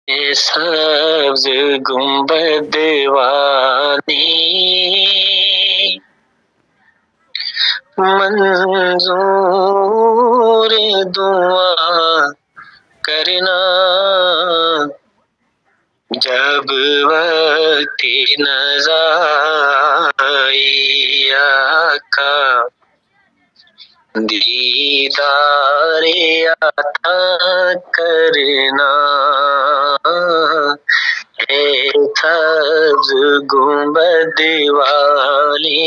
ये सब्ज गुंबद वाली मंजूर दुआ करना, जब वक्त नज़ा आका दीदारे अता करना। है सब्ज गुंबद वाली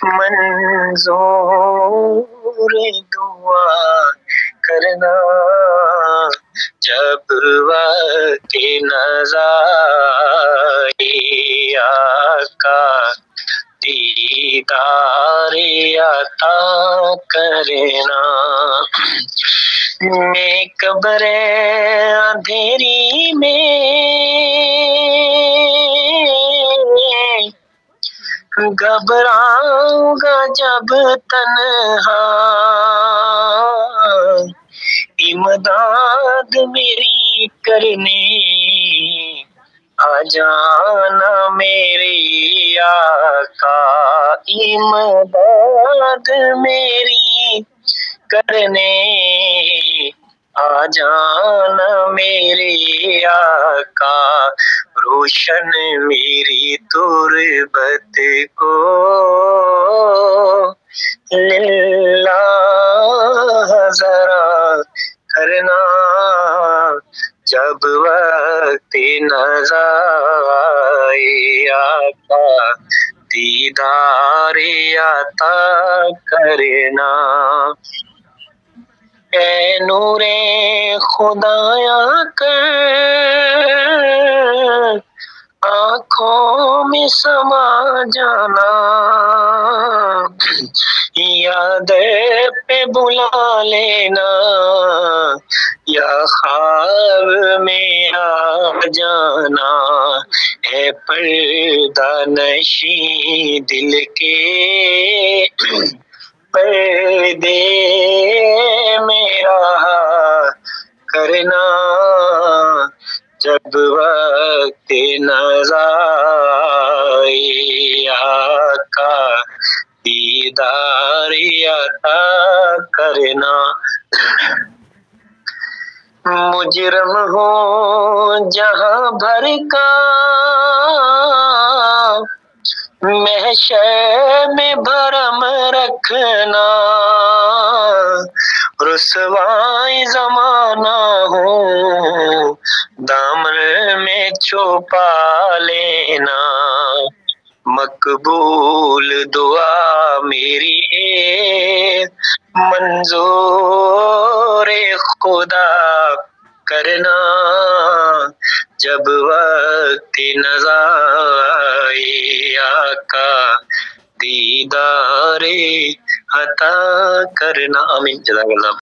मंजूर दुआ करना, जब वक्त नज़ा आका दीदारे अता करना। मैं कब्रे अंधेरी में घबराऊंगा जब तन्हा, इमदाद मेरी करने आ जाना मेरे आका, इमदाद मेरी करने आ जाना मेरे आका। रोशन मेरी तुरबत को लिल्लाह जरा करना, जब वक्त नज़ा आका दीदारे अता करना। ऐ नूरे खुदाया कर आँखों में समा जाना, याद पे बुला लेना, या ख्वाब में आ जाना। है पर्दा नशी दिल के पर्दे मेरा करना, जब वक्त नज़ा आका दीदारे अता करना। मुजरम हो जहां भर का महशर में भरम रखना, रुसवाई जमाना हो दामन में छुपा लेना। मकबूल दुआ मेरी मंजूर खुदा करना, जब वक्त नज़ा आका दीदारे अता करना। आमीन। जज़ाकल्लाह।